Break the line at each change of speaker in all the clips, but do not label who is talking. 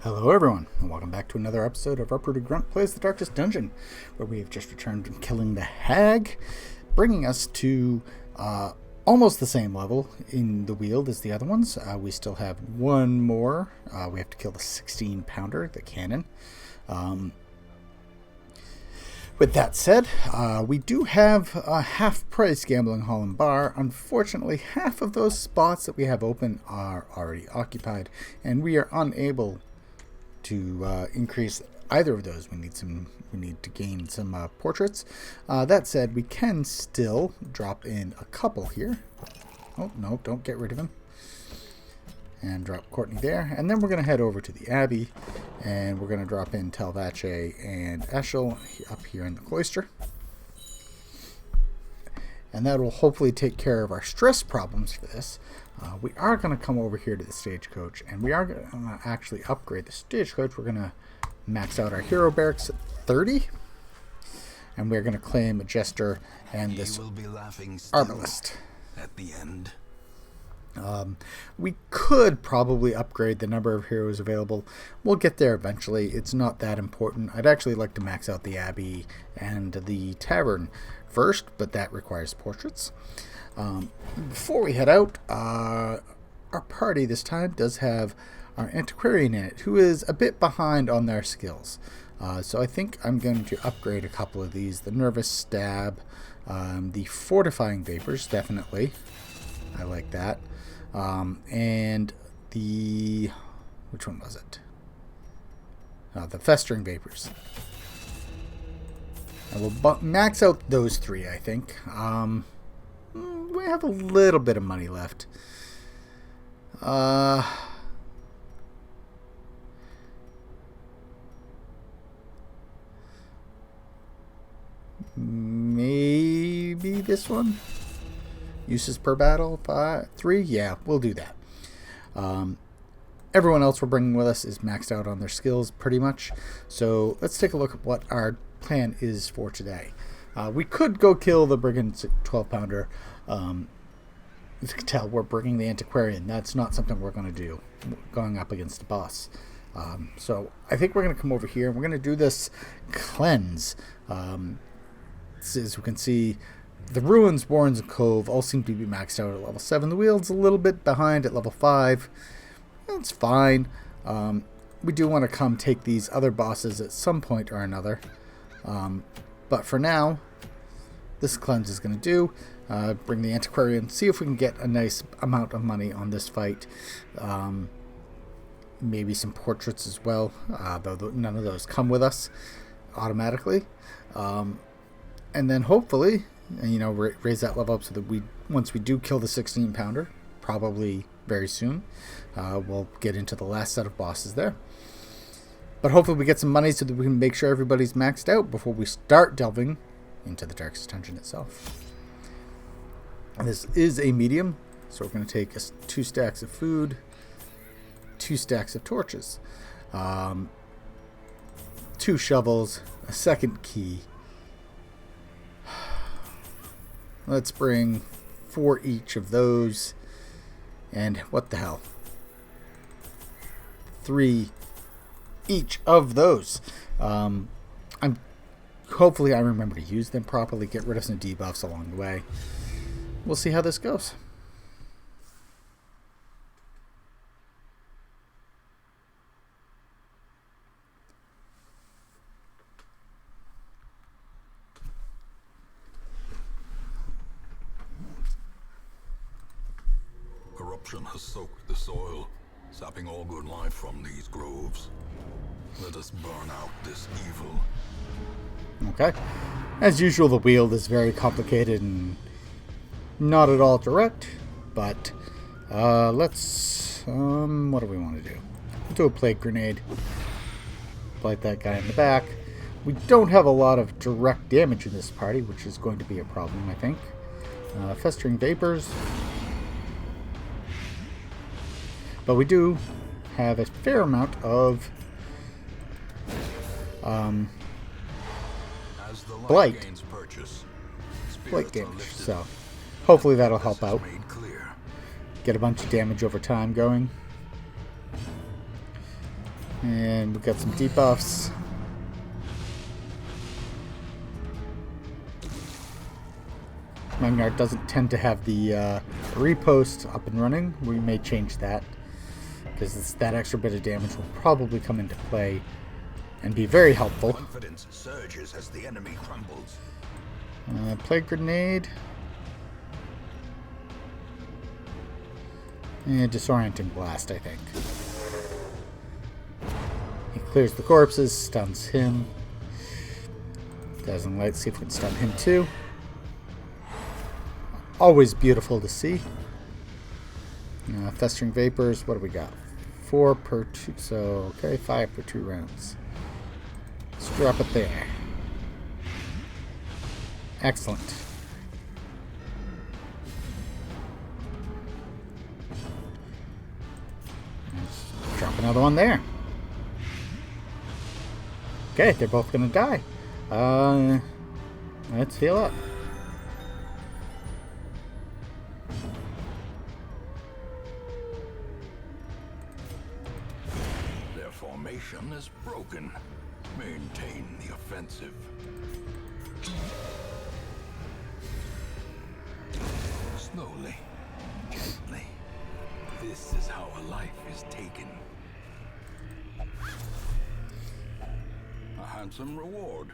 Hello everyone, and welcome back to another episode of Uprooted Grunt Plays the Darkest Dungeon, where we have just returned from killing the hag, bringing us to almost the same level in the Weald as the other ones. We still have one more. We have to kill the 16-pounder, the cannon. With that said, we do have a half-price gambling hall and bar. Unfortunately, half of those spots that we have open are already occupied, and we are unable to increase either of those. We need to gain some portraits. That said, we can still drop in a couple here. Oh no, don't get rid of him. And drop Courtney there, and then we're going to head over to the Abbey, and we're going to drop in Talvache and Eshel up here in the cloister. And that will hopefully take care of our stress problems for this. We are going to come over here to the stagecoach, and we are going to actually upgrade the stagecoach. We're going to max out our hero barracks at 30, and we're going to claim a jester and this arbalist
at the end.
We could probably upgrade the number of heroes available. We'll get there eventually. It's not that important. I'd actually like to max out the Abbey and the Tavern first, but that requires portraits. Before we head out, our party this time does have our Antiquarian in it, who is a bit behind on their skills. So I think I'm going to upgrade a couple of these. The Nervous Stab, the Fortifying Vapors, definitely. I like that. And the... which one was it? The Festering Vapors. I will max out those three, I think. We have a little bit of money left. Maybe this one? Uses per battle, 3? Yeah, we'll do that. Everyone else we're bringing with us is maxed out on their skills, pretty much. So let's take a look at what our plan is for today. We could go kill the Brigand 12-pounder. As you can tell, we're bringing the Antiquarian. That's not something we're going to do, going up against the boss. So I think we're going to come over here, and we're going to do this cleanse. As we can see, the Ruins, Warrens, and Cove all seem to be maxed out at level 7. The Weald's a little bit behind at level 5. That's fine. We do want to come take these other bosses at some point or another. But for now, this cleanse is going to do. Bring the Antiquarian, see if we can get a nice amount of money on this fight. Maybe some portraits as well, though none of those come with us automatically. And then hopefully, raise that level up so that once we do kill the 16-pounder, probably very soon, we'll get into the last set of bosses there. But hopefully we get some money so that we can make sure everybody's maxed out before we start delving into the Darkest Dungeon itself. And this is a medium, so we're going to take 2 stacks of food, 2 stacks of torches, 2 shovels, a second key. Let's bring 4 each of those, and what the hell, 3 each of those. Hopefully I remember to use them properly, get rid of some debuffs along the way. We'll see how this goes.
Corruption has soaked the soil, sapping all good life from these groves. Let us burn out this evil.
Okay. As usual, the Weald is very complicated and not at all direct, but let's, what do we want to do? Do a plague grenade. Light that guy in the back. We don't have a lot of direct damage in this party, which is going to be a problem, I think. Festering Vapors. But we do have a fair amount of blight damage, so hopefully that'll help out. Get a bunch of damage over time going. And we've got some debuffs. Maignart doesn't tend to have the repost up and running. We may change that, because that extra bit of damage will probably come into play and be very helpful.
Confidence surges as the enemy crumbles.
Plague Grenade. And Disorienting Blast, I think. He clears the corpses, stuns him. Dazzling Light, see if we can stun him too. Always beautiful to see. Festering Vapors, what do we got? 4 per 2, so okay, 5 per 2 rounds. Let's drop it there. Excellent. Let's drop another one there. Okay, they're both gonna die. Let's heal up.
Their formation is broken. Maintain the offensive. Slowly, gently. This is how a life is taken. A handsome reward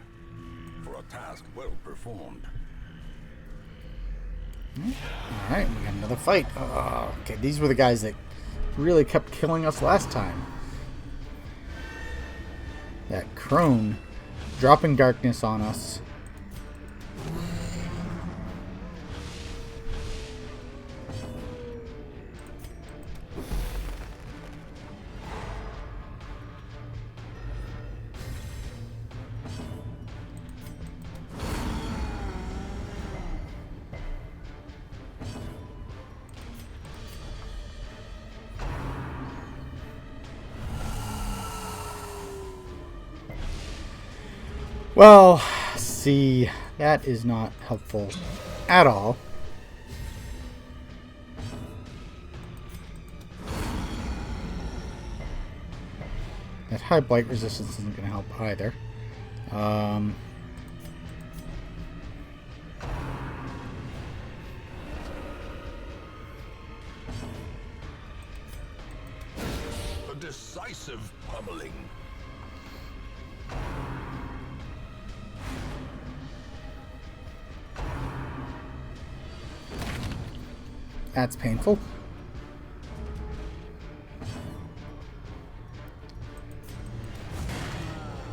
for a task well performed.
Alright, we got another fight. Oh, okay, these were the guys that really kept killing us last time. That crone dropping darkness on us. Well, see, that is not helpful at all. That high blight resistance isn't going to help either.
A decisive pummeling.
That's painful.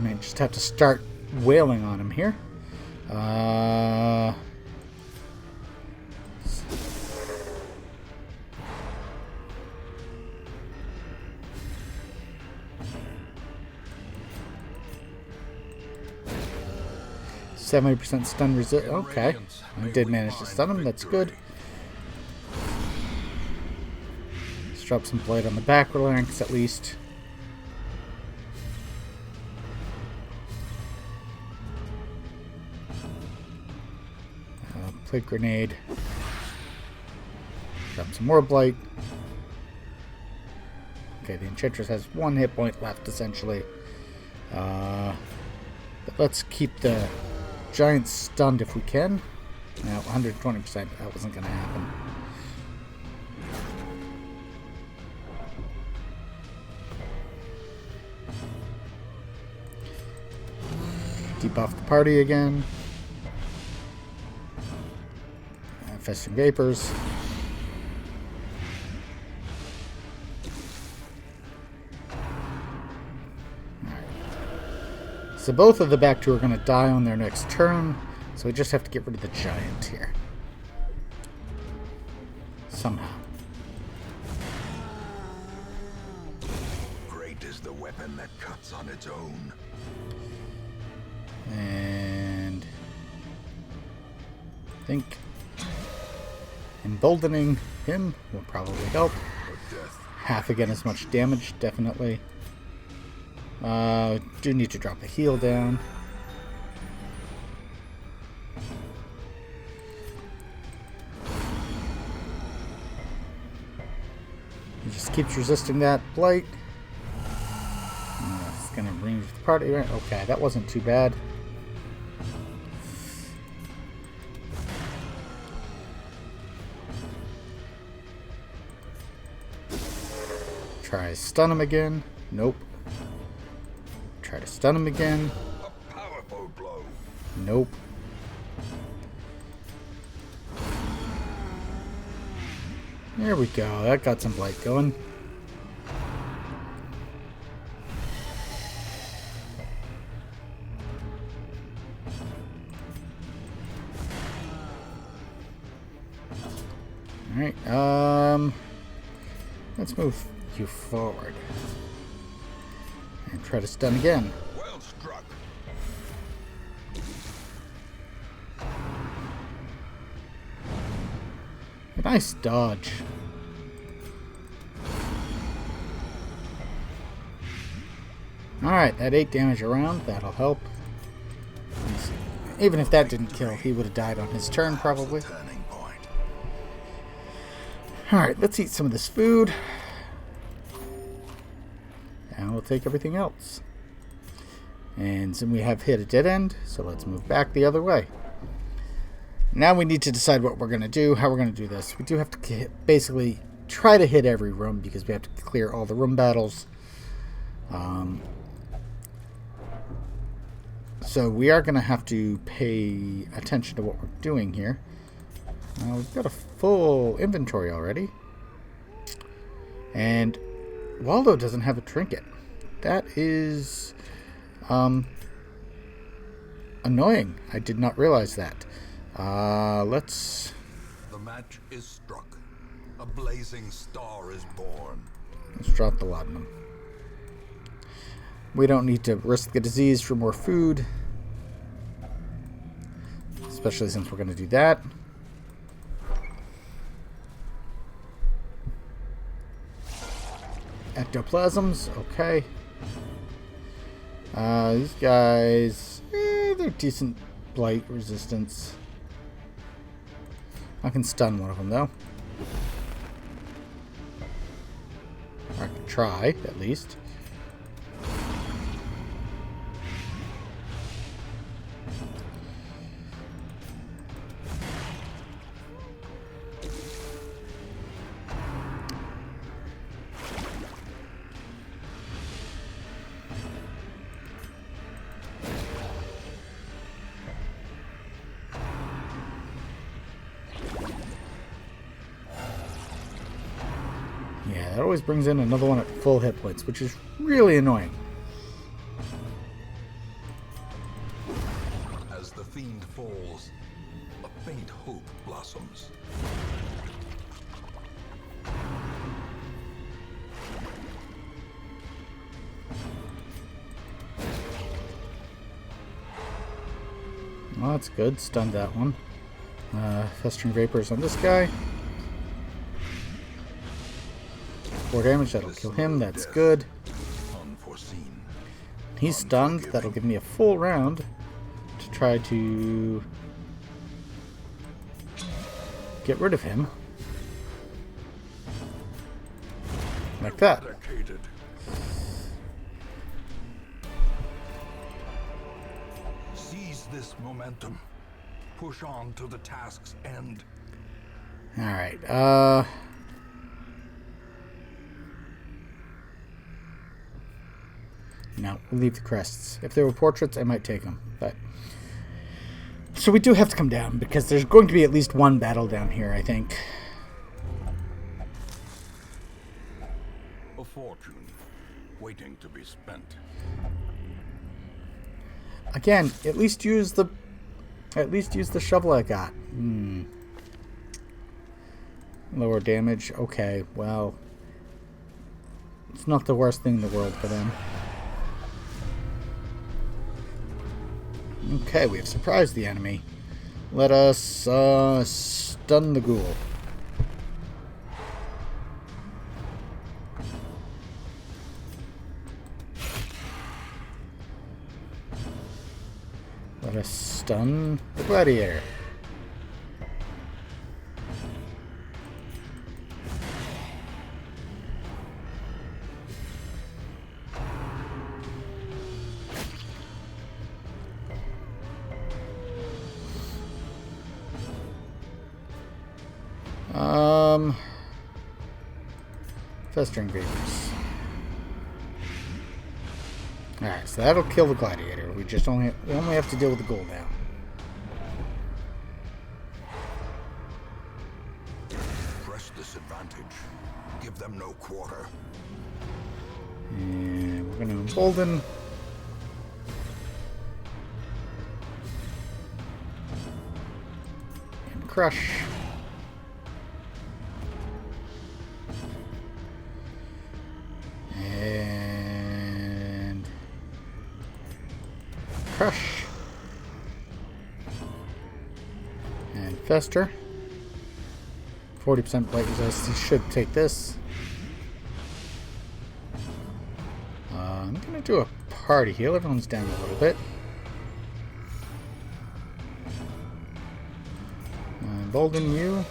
May just have to start wailing on him here. 70% stun resist. Okay, I did manage to stun him. That's good. Let's drop some blight on the back larynx at least. Plague grenade. Drop some more blight. Okay, the Enchantress has 1 hit point left essentially. But let's keep the giant stunned if we can. Now, 120%, that wasn't going to happen. Debuff the party again. Festering Vapors. So both of the back two are going to die on their next turn, so we just have to get rid of the giant here. Somehow.
Great is the weapon that cuts on its own.
And I think emboldening him will probably help. Half again as much damage, definitely. Do need to drop the heal down. He just keeps resisting that blight. gonna bring the party. Okay, that wasn't too bad. Try to stun him again. Nope. Try to stun him again.
A powerful blow.
Nope. There we go. That got some blight going. Alright, let's move you forward. And try to stun again.
Well struck.
A nice dodge. Alright, that 8 damage around. That'll help. Even if that didn't kill, he would have died on his turn, probably.
Turning point.
Alright, let's eat some of this food. And we'll take everything else. And so we have hit a dead end, so let's move back the other way. Now we need to decide what we're going to do, how we're going to do this. We do have to basically try to hit every room because we have to clear all the room battles. So we are going to have to pay attention to what we're doing here. We've got a full inventory already. And Waldo doesn't have a trinket. That is annoying. I did not realize that. Let's...
The match is struck. A blazing star is born.
Let's drop the laudanum. We don't need to risk the disease for more food. Especially since we're going to do that. Ectoplasms, okay. These guys, they're decent blight resistance. I can stun one of them though. Or I can try, at least. Yeah, that always brings in another one at full hit points, which is really annoying.
As the fiend falls, a faint hope blossoms.
Well, that's good. Stunned that one. Festering Vapors on this guy. 4 damage, that'll kill him, that's good.
Unforeseen.
He's stunned, that'll give me a full round to try to get rid of him. Like that.
Dedicated. Seize this momentum. Push on to the task's end.
Alright, no, we'll leave the crests. If there were portraits, I might take them. But so we do have to come down, because there's going to be at least one battle down here, I think.
A fortune waiting to be spent.
Again, at least use the shovel I got. Lower damage. Okay, well, it's not the worst thing in the world for them. Okay, we have surprised the enemy. Let us stun the ghoul. Let us stun the gladiator. Festering Vapors. Alright, so that'll kill the Gladiator. We only have to deal with the ghoul now.
Press this advantage. Give them no quarter.
And we're going to embolden. And crush. And crush. And fester. 40% blight resist. He should take this. I'm going to do a party heal. Everyone's down a little bit. Embolden you.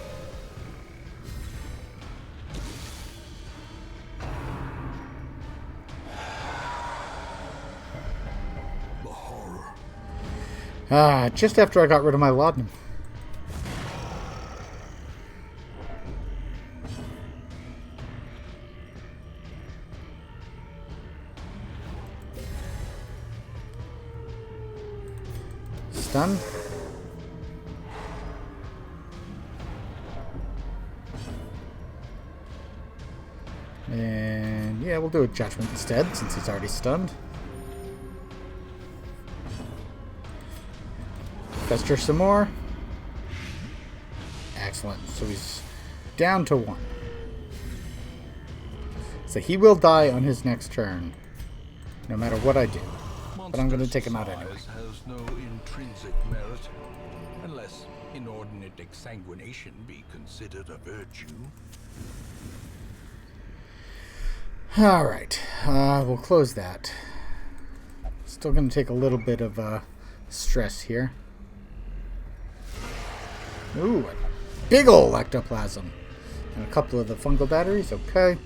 The horror.
Just after I got rid of my laudanum. Stun. And yeah, we'll do a judgment instead since he's already stunned. Fester some more. Excellent. So he's down to 1. So he will die on his next turn, no matter what I do. But I'm going to take him out anyway.
Has no intrinsic merit, unless inordinate exsanguination be considered a virtue.
Alright, we'll close that. Still going to take a little bit of stress here. Ooh, a big ol' ectoplasm. And a couple of the fungal batteries, okay.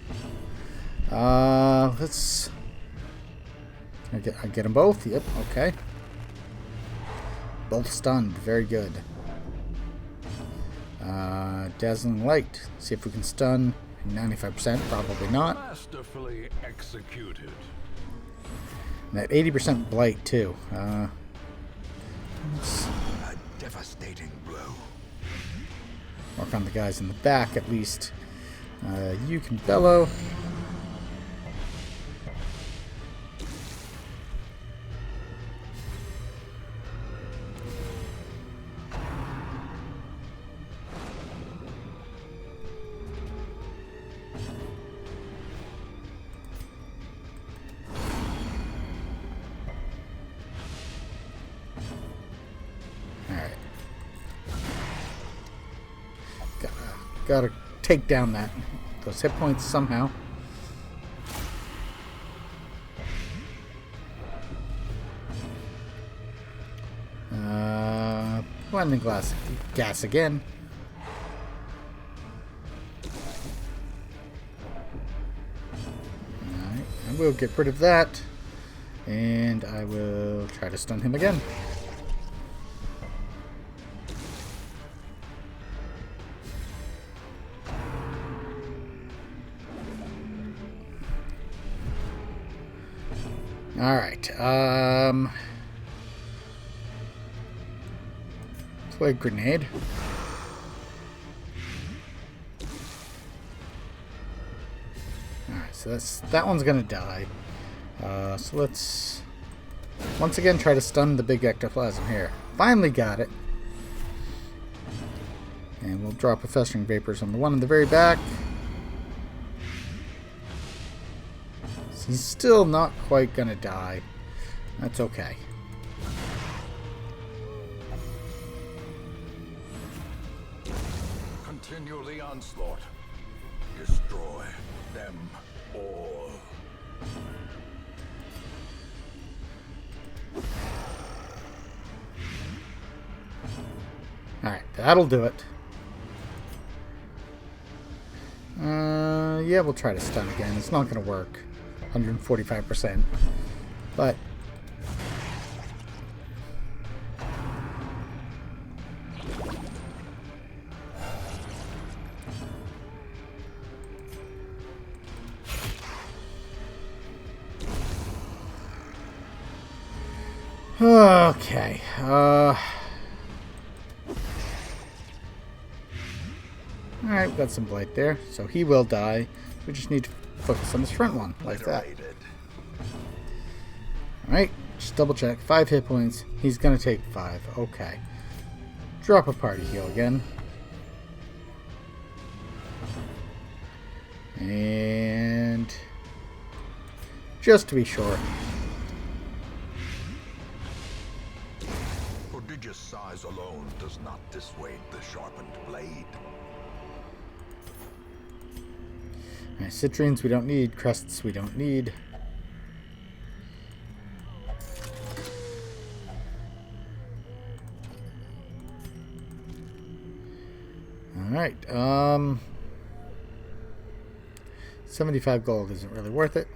Let's... I get them both? Yep, okay. Both stunned, very good. Dazzling Light. See if we can stun. 95%, probably not.
Masterfully executed.
And that 80% blight too.
A devastating blow.
Work on the guys in the back at least. You can bellow. Gotta take down those hit points somehow. Blending gas again. Alright, I will get rid of that. And I will try to stun him again. Alright, play grenade. Alright, so that one's gonna die. So let's once again try to stun the big ectoplasm here. Finally got it. And we'll drop a festering vapors on the one in the very back. He's still not quite gonna die. That's okay.
Continue the onslaught. Destroy them all.
Alright, that'll do it. Yeah, we'll try to stun again. It's not gonna work. 145%. But Okay. Alright, we've got some blight there. So he will die. We just need to focus on this front one, like that. Alright, just double check. 5 hit points. He's gonna take 5. Okay. Drop a party heal again. And just to be sure.
Prodigious size alone does not dissuade the sharpened blade.
Alright, citrines we don't need. Crests we don't need. Alright, 75 gold isn't really worth it.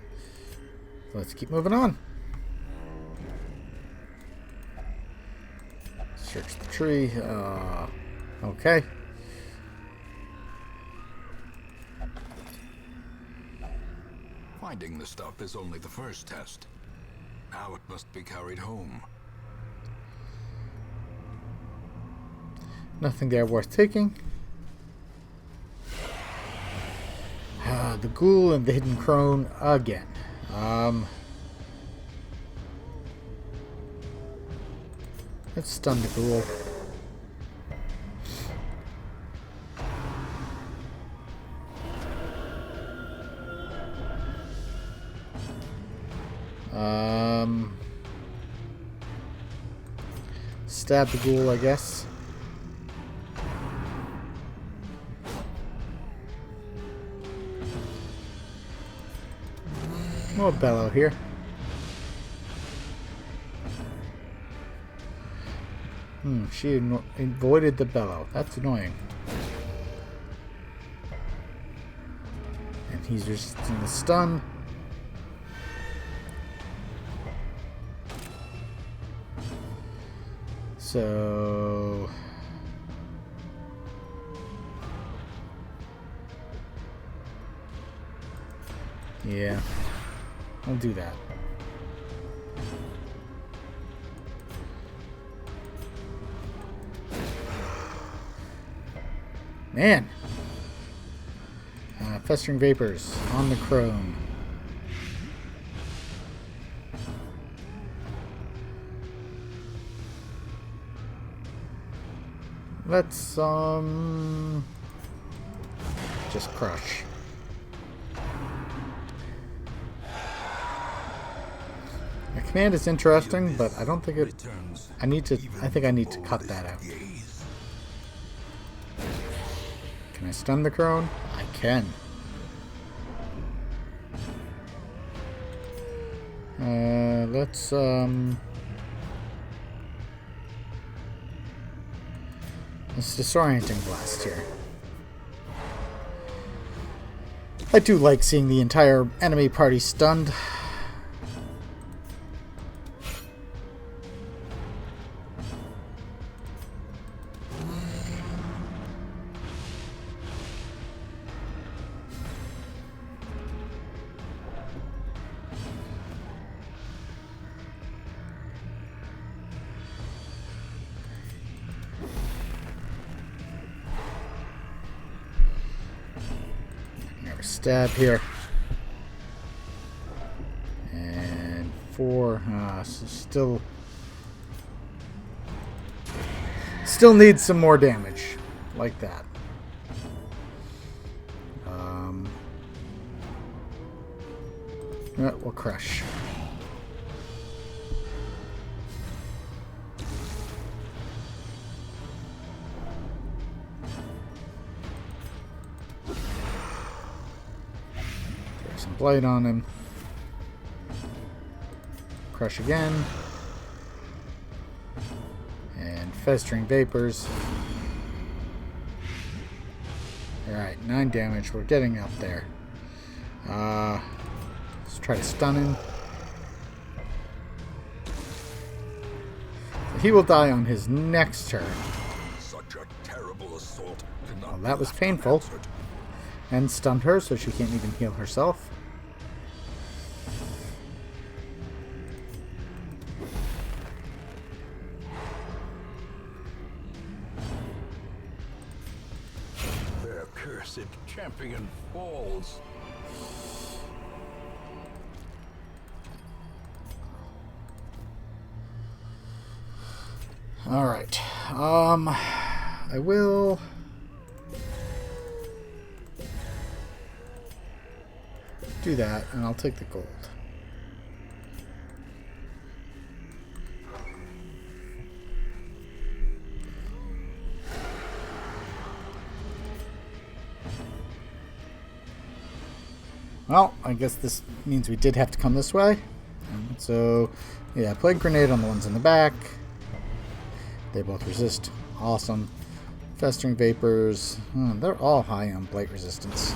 Let's keep moving on. Search the tree. Okay.
Finding the stuff is only the first test. Now it must be carried home.
Nothing there worth taking. The ghoul and the hidden crone again. Let's stun the ghoul. Stab the ghoul, I guess. More bellow here. She avoided the bellow. That's annoying. And he's resisting the stun. So yeah, I'll do that. Man, festering vapors on the crone. Let's just crush. The command is interesting, but I don't think it. I think I need to cut that out. Can I stun the crone? I can. Let's disorienting blast here. I do like seeing the entire enemy party stunned. Stab here. And 4. So still needs some more damage. Like that. We'll crush. Blight on him. Crush again. And festering vapors. Alright, 9 damage. We're getting up there. Let's try to stun him. So he will die on his next turn.
Such a terrible assault.
Well, that was painful. And stunned her, so she can't even heal herself.
acid champion falls.
Alright. I will... do that, and I'll take the gold. Well, I guess this means we did have to come this way. So, yeah, plague grenade on the ones in the back. They both resist. Awesome. Festering vapors. They're all high on blight resistance.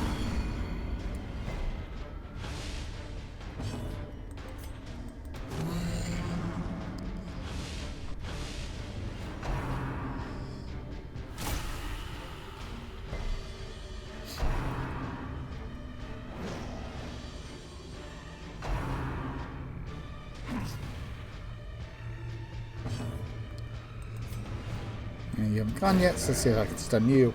And you haven't gone yet, so let's see if I can stun you.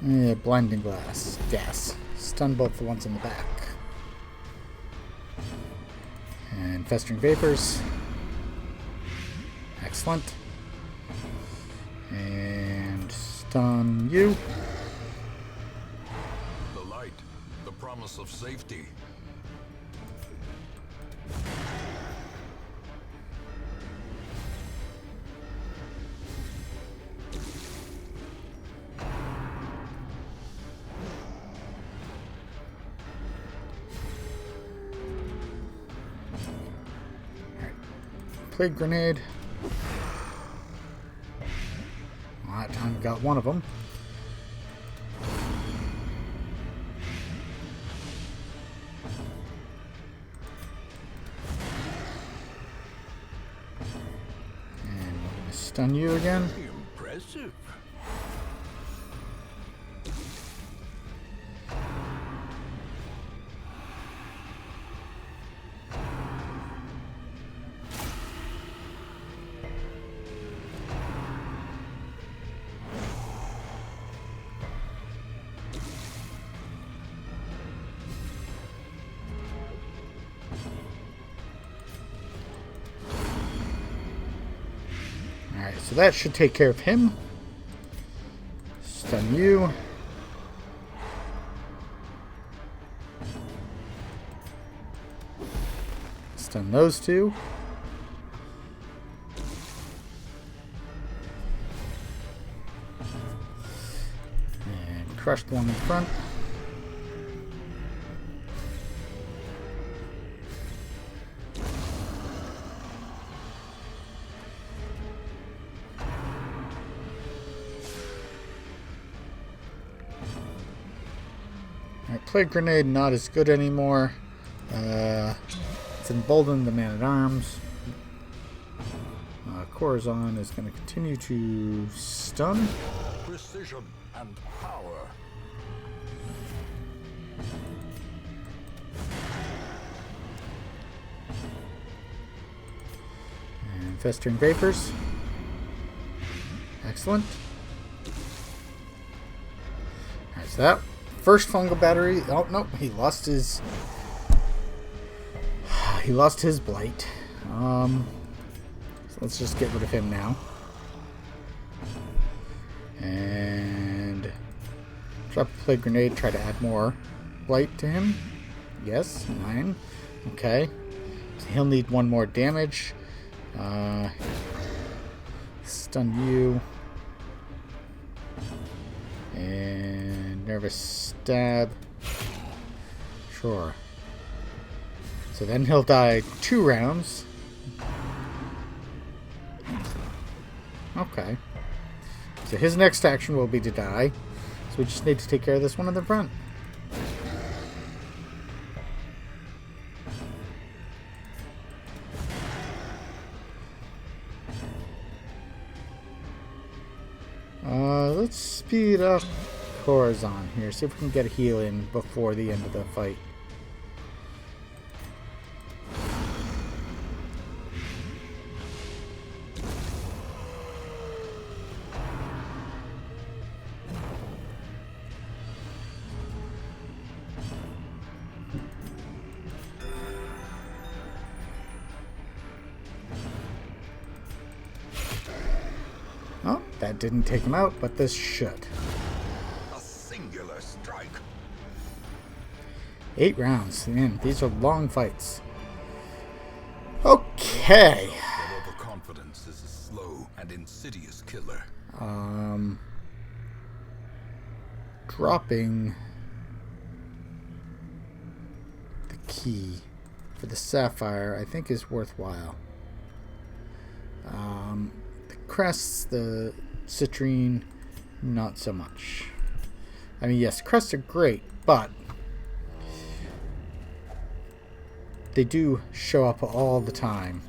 Yeah, blinding gas. Stun both the ones in the back. And festering vapors. Excellent. And stun you.
The promise of safety.
Alright. Plague grenade. Well, that time we got one of them. Stun you again.
Impressive.
Alright, so that should take care of him. Stun you. Stun those two. And crush the one in front. Plague grenade not as good anymore. It's emboldened the man-at-arms. Courazon is going to continue to stun.
Precision and power.
And festering vapors. Excellent. Alright, so that first fungal battery. Oh no, he lost his blight. So let's just get rid of him now. And drop a plague grenade, try to add more blight to him. Yes, 9. Okay. So he'll need 1 more damage. Stun you. And nervous stab. Sure. So then he'll die 2 rounds. Okay. So his next action will be to die. So we just need to take care of this one in the front. Let's speed up Courazon here. See if we can get a heal in before the end of the fight. That didn't take him out, but this should.
A singular strike.
8 rounds. Man, these are long fights. Okay.
That overconfidence is a slow and insidious killer.
Dropping the key for the sapphire, I think, is worthwhile. The crests, the citrine, not so much. I mean, yes, crests are great, but they do show up all the time.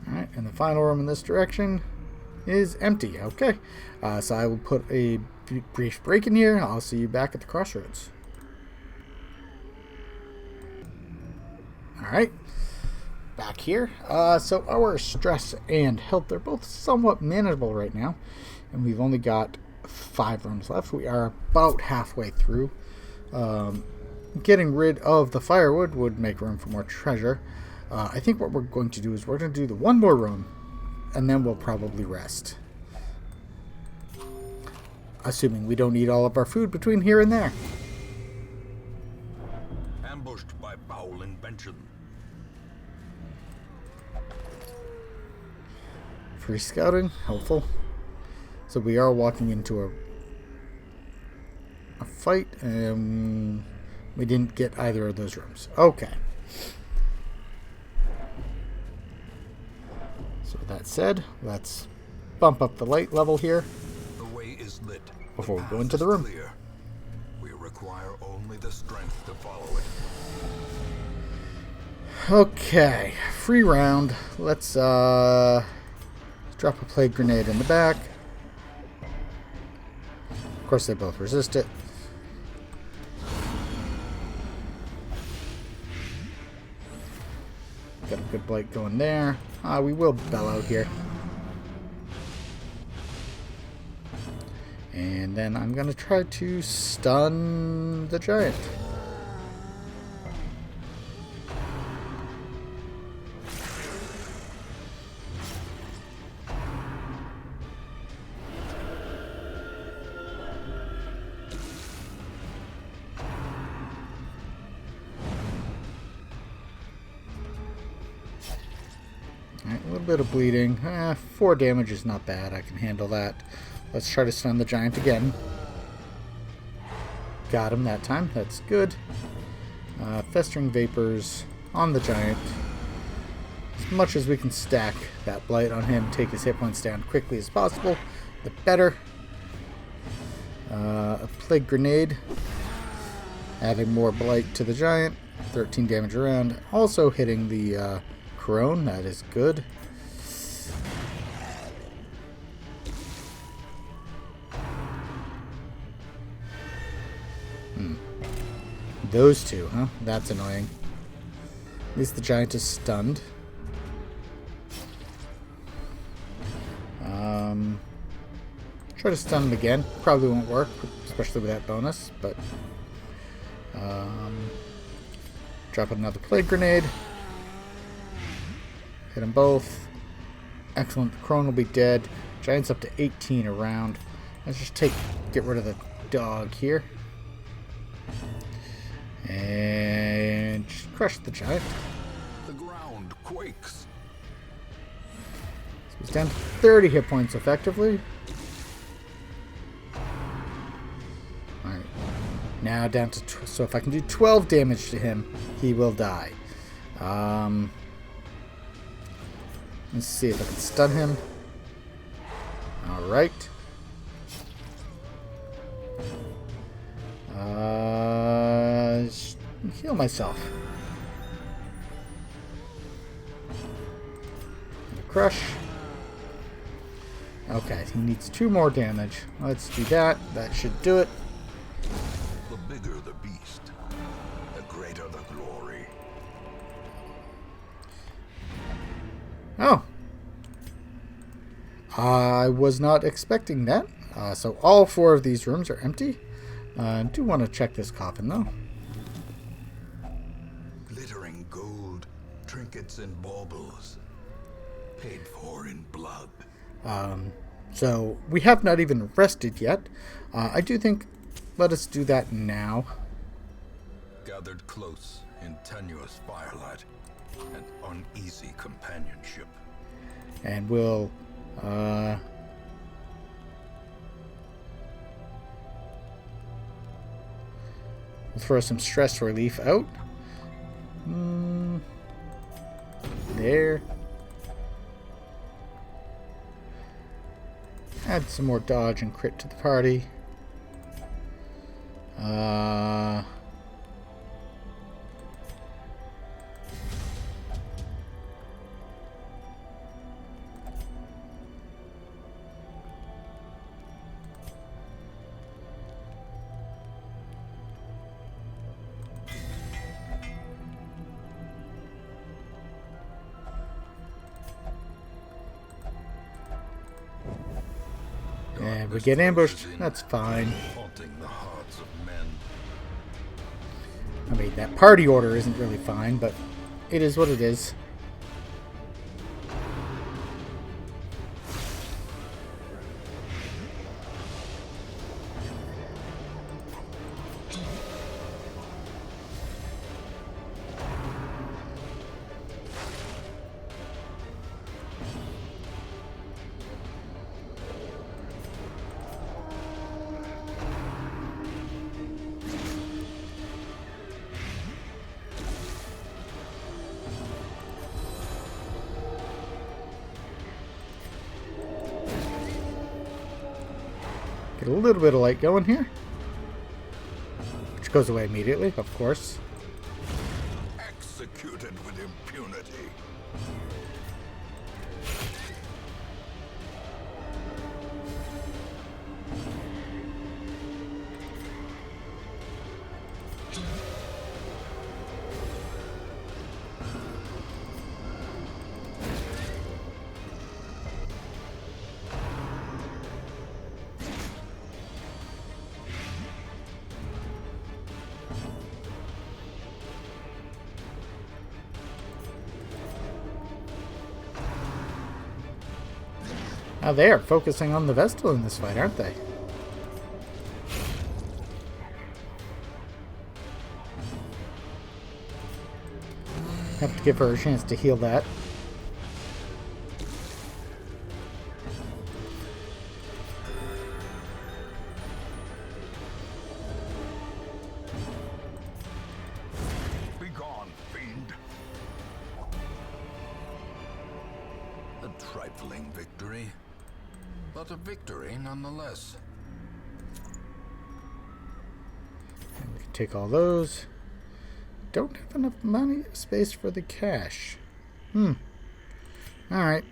Alright, and the final room in this direction is empty. Okay, so I will put a brief break in here. I'll see you back at the crossroads. Alright, back here. So our stress and health are both somewhat manageable right now, and we've only got 5 rooms left. We are about halfway through. Getting rid of the firewood would make room for more treasure. I think what we're going to do is we're going to do the one more room, and then we'll probably rest. Assuming we don't eat all of our food between here and there.
Ambushed by foul invention.
Free scouting, helpful. So we are walking into a fight, and we didn't get either of those rooms. Okay. So with that said, let's bump up the light level here.
The way is lit.
Before we
The
go
path
into the
is
room.
clear. We require only the strength to follow it.
Okay, free round. Let's drop a plague grenade in the back. Of course, they both resist it. Got a good blight going there. We will bellow here. And then I'm going to try to stun the giant. Alright, a little bit of bleeding. 4 damage is not bad. I can handle that. Let's try to stun the giant again. Got him that time. That's good. Festering vapors on the giant. As much as we can stack that blight on him, take his hit points down quickly as possible, the better. A plague grenade. Adding more blight to the giant. 13 damage around. Also hitting the Courazon. That is good. Those two, huh? That's annoying. At least the giant is stunned. Try to stun him again. Probably won't work, especially with that bonus, but drop another plague grenade. Hit them both. Excellent. The crone will be dead. Giant's up to 18 around. Let's just get rid of the dog here. And just crush the giant.
The ground quakes.
So he's down to 30 hit points effectively. Alright. Now down to... So if I can do 12 damage to him, he will die. Let's see if I can stun him. Alright. Heal myself. Crush. Okay, he needs 2 more damage. Let's do that. That should do it.
The bigger the beast, the greater the glory.
Oh. I was not expecting that. So all 4 of these rooms are empty. I do want to check this coffin, though.
glittering gold, trinkets and baubles, paid for in blood.
So we have not even rested yet. I do think let us do that now.
Gathered close in tenuous firelight and uneasy companionship.
And we'll throw some stress relief out. There. Add some more dodge and crit to the party. And we get ambushed. That's fine.
Haunting the hearts of men.
I mean, that party order isn't really fine, but it is what it is. Get a little bit of light going here, which goes away immediately, of course.
Executed with impunity.
Now they are focusing on the Vestal in this fight, aren't they? Have to give her a chance to heal that.
Begone, fiend. A trifling victory, but a victory nonetheless.
And we can take all those. Don't have enough money space for the cash. Alright.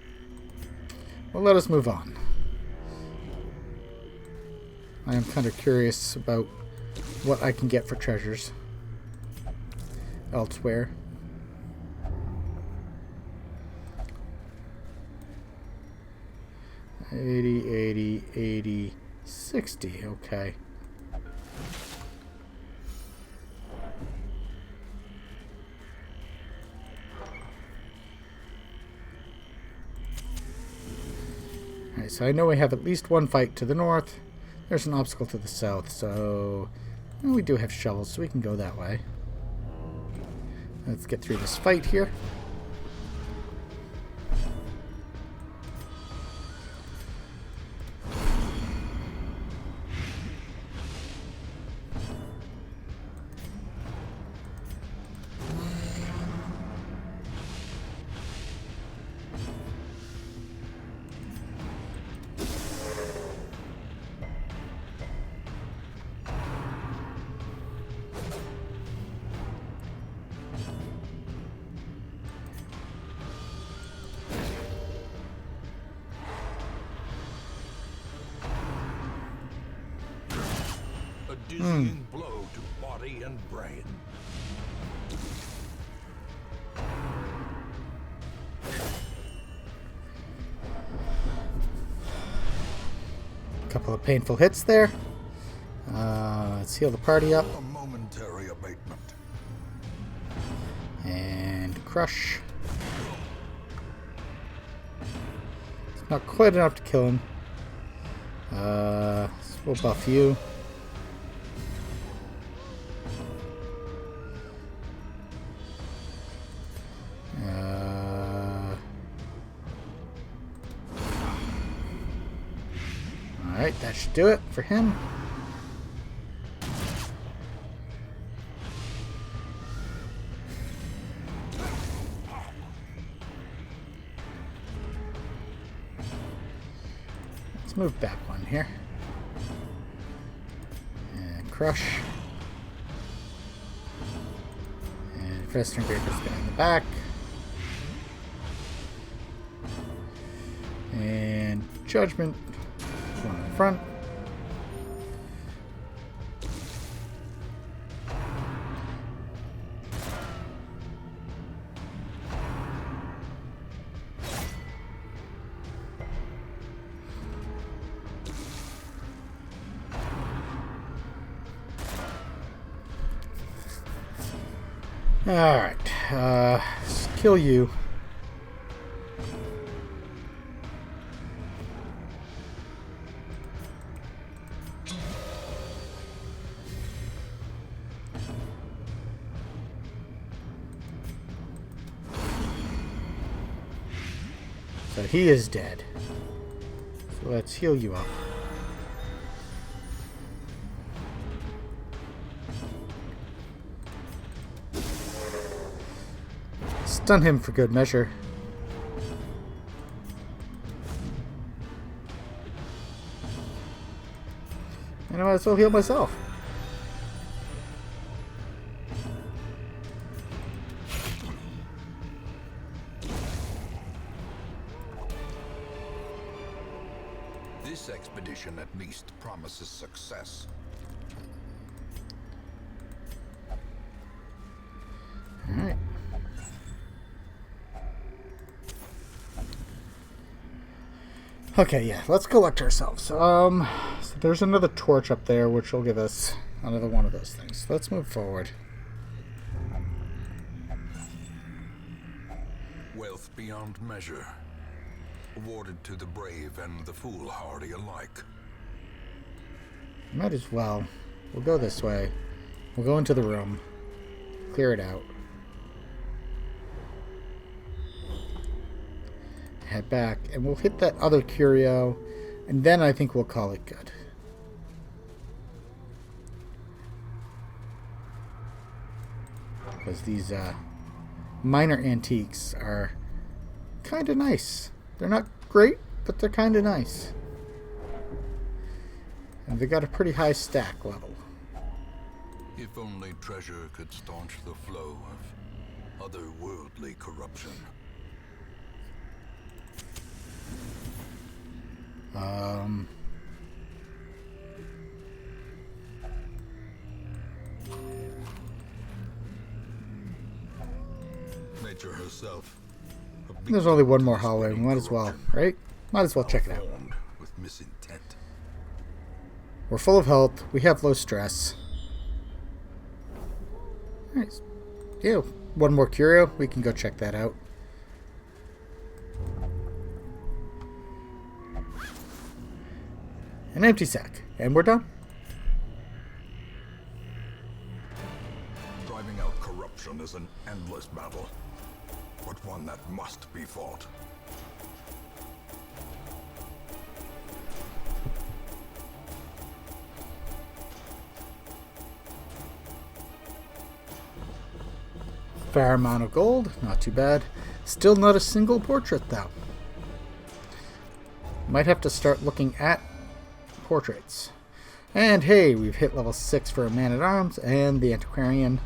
Well, let us move on. I am kind of curious about what I can get for treasures elsewhere. 80, 80, 80, 60. Okay. Alright, so I know we have at least one fight to the north. There's an obstacle to the south, so well, we do have shovels, so we can go that way. Let's get through this fight here.
Dizzying blow to body and brain.
Couple of painful hits there. Let's heal the party up.
A momentary abatement.
And crush. It's not quite enough to kill him. So we'll buff you. Alright, that should do it for him. Let's move back one here. And crush. And Vestal Graper's going in the back. And Judgment. One in the front. Alright, let's kill you. So he is dead. So let's heal you up. Stun him for good measure. And I might as well heal myself.
This expedition at least promises success.
Alright. Okay, yeah, let's collect ourselves. So there's another torch up there, which will give us another one of those things. Let's move forward.
Wealth beyond measure, awarded to the brave and the foolhardy alike.
Might as well. We'll go this way. We'll go into the room. Clear it out. Head back, and we'll hit that other curio, and then I think we'll call it good. Because these minor antiques are kind of nice. They're not great, but they're kind of nice. And they got a pretty high stack level.
If only treasure could staunch the flow of otherworldly corruption. Nature herself.
There's only one more hallway. We might as well, right? Might as well check it out.
With misintent.
We're full of health. We have low stress. Alright. Yeah, one more curio. We can go check that out. An empty sack. And we're done.
Driving out corruption is an endless battle, but one that must be fought.
Fair amount of gold. Not too bad. Still not a single portrait, though. Might have to start looking at portraits. And hey, we've hit level 6 for a man-at-arms and the Antiquarian.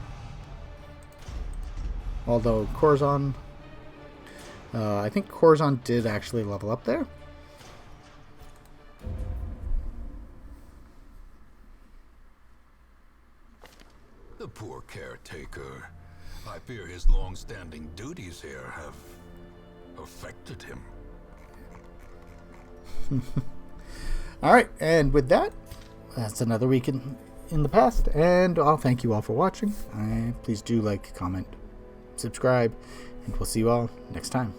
Although Courazon, I think Courazon did actually level up there.
The poor caretaker. I fear his long-standing duties here have affected him.
Alright, and with that, that's another week in the past, and I'll thank you all for watching. Please do like, comment, subscribe, and we'll see you all next time.